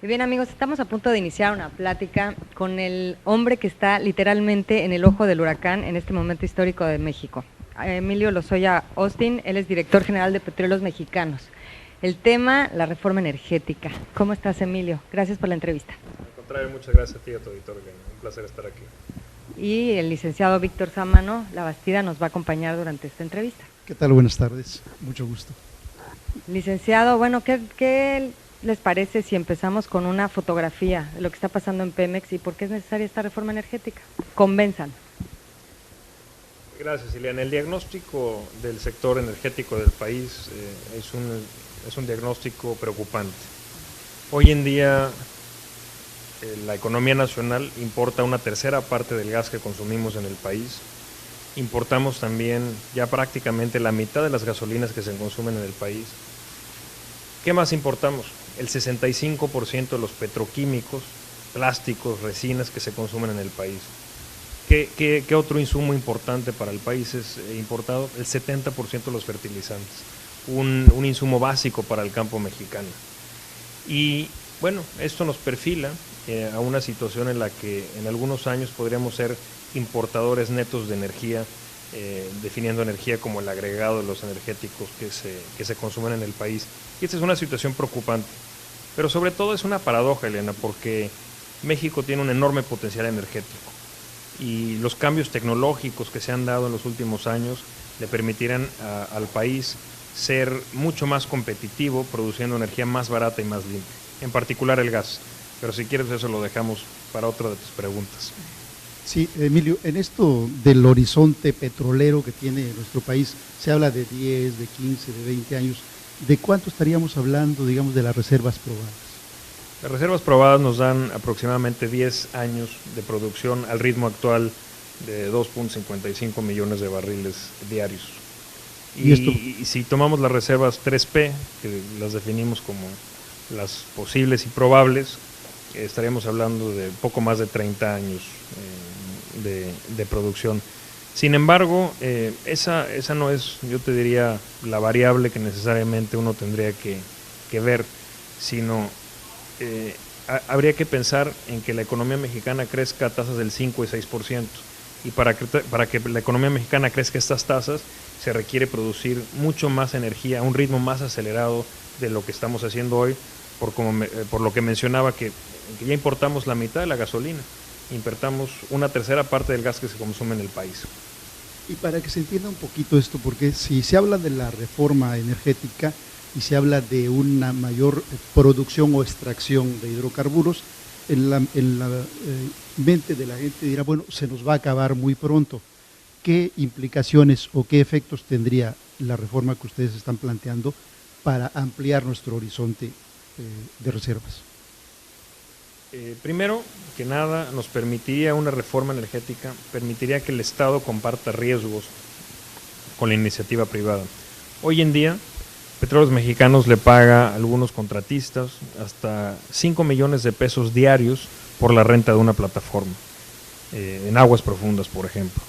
Y bien, amigos, estamos a punto de iniciar una plática con el hombre que está literalmente en el ojo del huracán en este momento histórico de México. Emilio Lozoya Austin, él es director general de Petróleos Mexicanos. El tema, la reforma energética. ¿Cómo estás, Emilio? Gracias por la entrevista. Al contrario, muchas gracias a ti y a tu auditorio, Elena. Un placer estar aquí. Y el licenciado Víctor Sámano Labastida nos va a acompañar durante esta entrevista. ¿Qué tal? Buenas tardes, mucho gusto. Licenciado, bueno, ¿qué les parece si empezamos con una fotografía de lo que está pasando en Pemex y por qué es necesaria esta reforma energética? Convenzan. Gracias, Ileana. El diagnóstico del sector energético del país es un diagnóstico preocupante. Hoy en día la economía nacional importa una tercera parte del gas que consumimos en el país. Importamos también ya prácticamente la mitad de las gasolinas que se consumen en el país. ¿Qué más importamos? El 65% de los petroquímicos, plásticos, resinas que se consumen en el país. ¿Qué otro insumo importante para el país es importado? El 70% de los fertilizantes, un insumo básico para el campo mexicano. Y bueno, esto nos perfila a una situación en la que en algunos años podríamos ser importadores netos de energía, definiendo energía como el agregado de los energéticos que se consumen en el país. Y esta es una situación preocupante, pero sobre todo es una paradoja, Elena, porque México tiene un enorme potencial energético y los cambios tecnológicos que se han dado en los últimos años le permitirán al país ser mucho más competitivo, produciendo energía más barata y más limpia, en particular el gas. Pero si quieres eso lo dejamos para otra de tus preguntas. Sí, Emilio, en esto del horizonte petrolero que tiene nuestro país, se habla de 10, de 15, de 20 años. ¿De cuánto estaríamos hablando, digamos, de las reservas probadas? Las reservas probadas nos dan aproximadamente 10 años de producción al ritmo actual de 2.55 millones de barriles diarios. Y si tomamos las reservas 3P, que las definimos como las posibles y probables, estaríamos hablando de poco más de 30 años de producción. Sin embargo, esa no es, yo te diría, la variable que necesariamente uno tendría que ver, sino habría que pensar en que la economía mexicana crezca a tasas del 5 y 6%. Y para que la economía mexicana crezca a estas tasas, se requiere producir mucho más energía a un ritmo más acelerado de lo que estamos haciendo hoy, por lo que mencionaba que ya importamos la mitad de la gasolina, importamos una tercera parte del gas que se consume en el país. Y para que se entienda un poquito esto, porque si se habla de la reforma energética y se habla de una mayor producción o extracción de hidrocarburos, en la mente de la gente dirá, bueno, se nos va a acabar muy pronto. ¿Qué implicaciones o qué efectos tendría la reforma que ustedes están planteando para ampliar nuestro horizonte de reservas? Primero que nada, nos permitiría una reforma energética, permitiría que el Estado comparta riesgos con la iniciativa privada. Hoy en día, Petróleos Mexicanos le paga a algunos contratistas hasta 5 millones de pesos diarios por la renta de una plataforma, en aguas profundas, por ejemplo.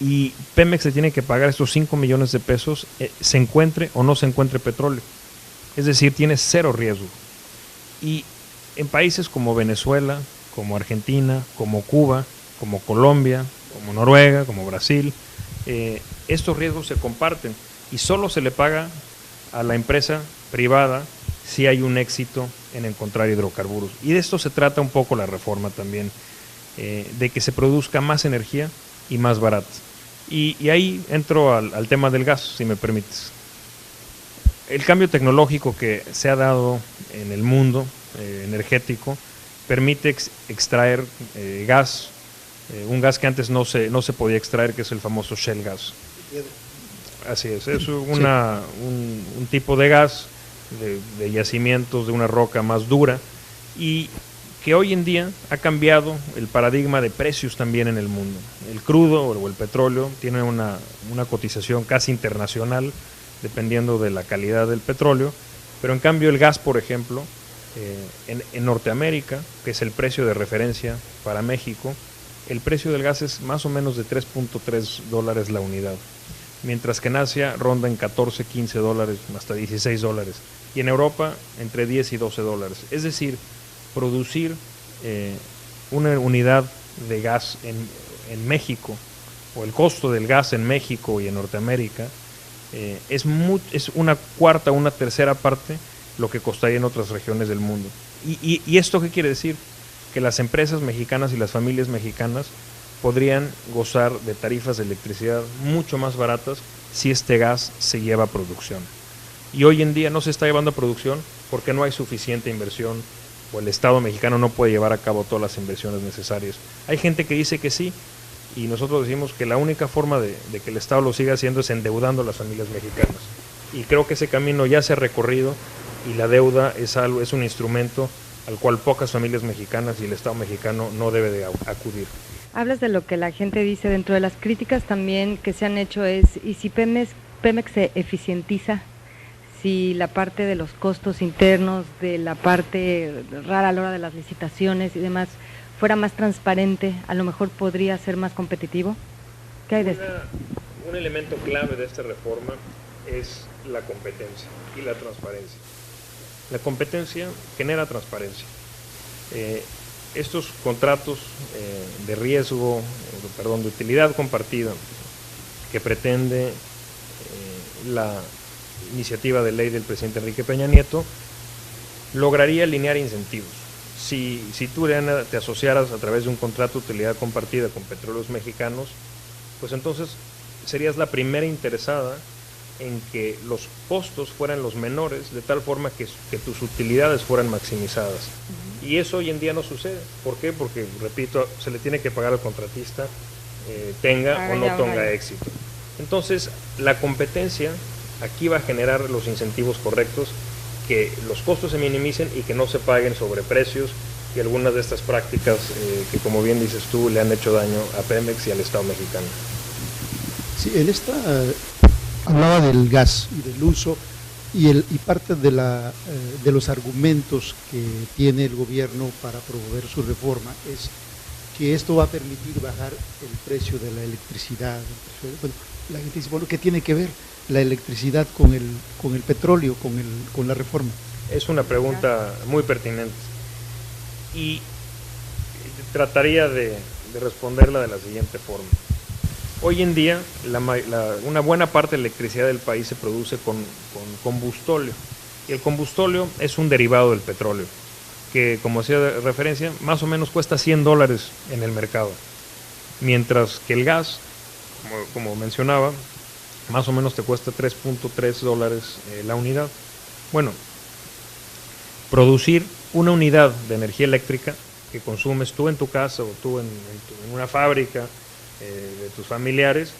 Y Pemex se tiene que pagar estos 5 millones de pesos, se encuentre o no se encuentre petróleo. Es decir, tiene cero riesgo. Y en países como Venezuela, como Argentina, como Cuba, como Colombia, como Noruega, como Brasil, estos riesgos se comparten y solo se le paga a la empresa privada si hay un éxito en encontrar hidrocarburos. Y de esto se trata un poco la reforma también, de que se produzca más energía y más barata. Y ahí entro al tema del gas, si me permites. El cambio tecnológico que se ha dado en el mundo energético permite extraer gas, un gas que antes no se podía extraer, que es el famoso shale gas. Así es un tipo de gas de yacimientos de una roca más dura y que hoy en día ha cambiado el paradigma de precios también en el mundo. El crudo o el petróleo tiene una cotización casi internacional dependiendo de la calidad del petróleo, pero en cambio el gas, por ejemplo, en Norteamérica, que es el precio de referencia para México, el precio del gas es más o menos de $3.3 la unidad, mientras que en Asia ronda en 14, 15 dólares, hasta $16, y en Europa entre 10 y $12. Es decir, producir una unidad de gas en México, o el costo del gas en México y en Norteamérica, es una cuarta o una tercera parte lo que costaría en otras regiones del mundo. ¿Y esto qué quiere decir? Que las empresas mexicanas y las familias mexicanas podrían gozar de tarifas de electricidad mucho más baratas si este gas se lleva a producción. Y hoy en día no se está llevando a producción porque no hay suficiente inversión, o el Estado mexicano no puede llevar a cabo todas las inversiones necesarias. Hay gente que dice que sí, y nosotros decimos que la única forma de que el Estado lo siga haciendo es endeudando a las familias mexicanas. Y creo que ese camino ya se ha recorrido, y la deuda es un instrumento al cual pocas familias mexicanas y el Estado mexicano no debe de acudir. Hablas de lo que la gente dice. Dentro de las críticas también que se han hecho es, ¿y si Pemex se eficientiza? Si la parte de los costos internos, de la parte rara a la hora de las licitaciones y demás, fuera más transparente, a lo mejor podría ser más competitivo. ¿Qué hay de esto? Un elemento clave de esta reforma es la competencia y la transparencia. La competencia genera transparencia. Estos contratos de riesgo, de utilidad compartida que pretende la iniciativa de ley del presidente Enrique Peña Nieto, lograría alinear incentivos. Si tú, Leana, te asociaras a través de un contrato de utilidad compartida con Petróleos Mexicanos, pues entonces serías la primera interesada en que los costos fueran los menores, de tal forma que tus utilidades fueran maximizadas. Y eso hoy en día no sucede. ¿Por qué? Porque, repito, se le tiene que pagar al contratista, tenga o no tenga éxito. Entonces, la competencia aquí va a generar los incentivos correctos, que los costos se minimicen y que no se paguen sobreprecios y algunas de estas prácticas que, como bien dices tú, le han hecho daño a Pemex y al Estado mexicano. Sí, en esta hablaba del gas y del uso y parte de los argumentos que tiene el gobierno para promover su reforma es que esto va a permitir bajar el precio de la electricidad. Bueno, la gente dice, bueno, ¿qué tiene que ver la electricidad con el petróleo, con la reforma? Es una pregunta muy pertinente y trataría de responderla de la siguiente forma. Hoy en día, una buena parte de la electricidad del país se produce con combustóleo. Y el combustóleo es un derivado del petróleo, que, como hacía de referencia, más o menos cuesta $100 en el mercado. Mientras que el gas, como mencionaba, más o menos te cuesta $3.3 la unidad. Bueno, producir una unidad de energía eléctrica que consumes tú en tu casa o tú en una fábrica de tus familiares,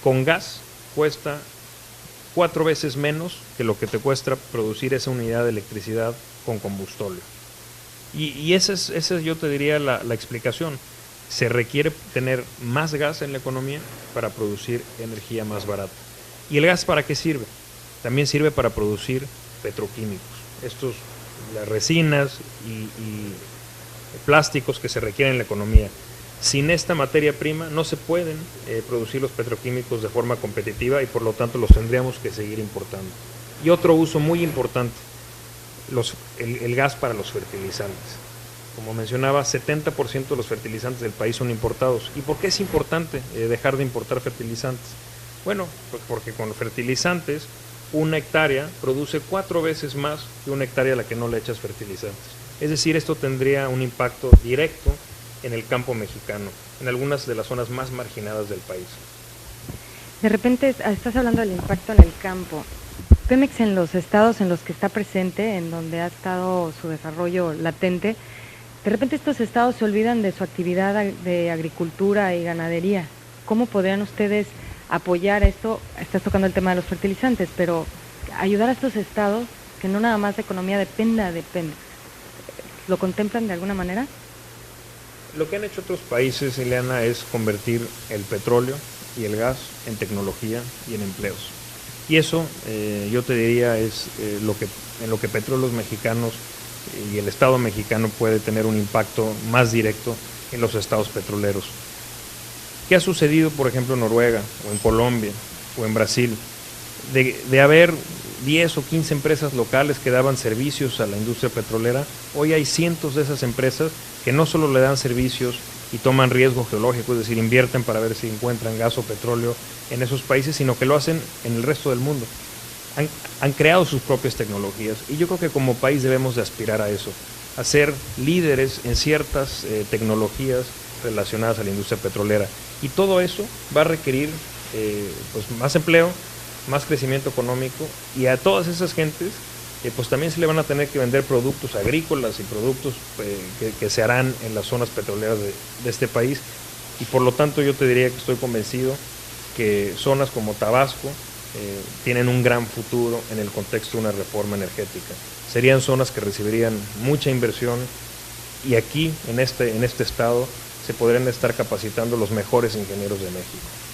con gas cuesta 4 veces menos que lo que te cuesta producir esa unidad de electricidad con combustóleo. Y esa es yo te diría la explicación. Se requiere tener más gas en la economía para producir energía más barata. ¿Y el gas para qué sirve? También sirve para producir petroquímicos. Las resinas y plásticos que se requieren en la economía. Sin esta materia prima no se pueden producir los petroquímicos de forma competitiva y por lo tanto los tendríamos que seguir importando. Y otro uso muy importante, el gas para los fertilizantes. Como mencionaba, 70% de los fertilizantes del país son importados. ¿Y por qué es importante dejar de importar fertilizantes? Bueno, pues porque con los fertilizantes una hectárea produce 4 veces más que una hectárea a la que no le echas fertilizantes. Es decir, esto tendría un impacto directo en el campo mexicano, en algunas de las zonas más marginadas del país. De repente estás hablando del impacto en el campo. Pemex, en los estados en los que está presente, en donde ha estado su desarrollo latente, de repente estos estados se olvidan de su actividad de agricultura y ganadería. ¿Cómo podrían ustedes apoyar esto? Estás tocando el tema de los fertilizantes, pero ayudar a estos estados que no nada más la economía dependa de Pemex. ¿Lo contemplan de alguna manera? Lo que han hecho otros países, Ileana, es convertir el petróleo y el gas en tecnología y en empleos. Y eso, yo te diría, es en lo que Petróleos Mexicanos y el Estado mexicano puede tener un impacto más directo en los estados petroleros. ¿Qué ha sucedido, por ejemplo, en Noruega, o en Colombia, o en Brasil? De haber 10 o 15 empresas locales que daban servicios a la industria petrolera, hoy hay cientos de esas empresas que no solo le dan servicios y toman riesgo geológico, es decir, invierten para ver si encuentran gas o petróleo en esos países, sino que lo hacen en el resto del mundo. Han creado sus propias tecnologías y yo creo que como país debemos de aspirar a eso, a ser líderes en ciertas tecnologías relacionadas a la industria petrolera. Y todo eso va a requerir pues más empleo, más crecimiento económico, y a todas esas gentes pues también se le van a tener que vender productos agrícolas y productos que se harán en las zonas petroleras de este país. Y por lo tanto yo te diría que estoy convencido que zonas como Tabasco tienen un gran futuro en el contexto de una reforma energética. Serían zonas que recibirían mucha inversión, y aquí en este estado se podrían estar capacitando los mejores ingenieros de México.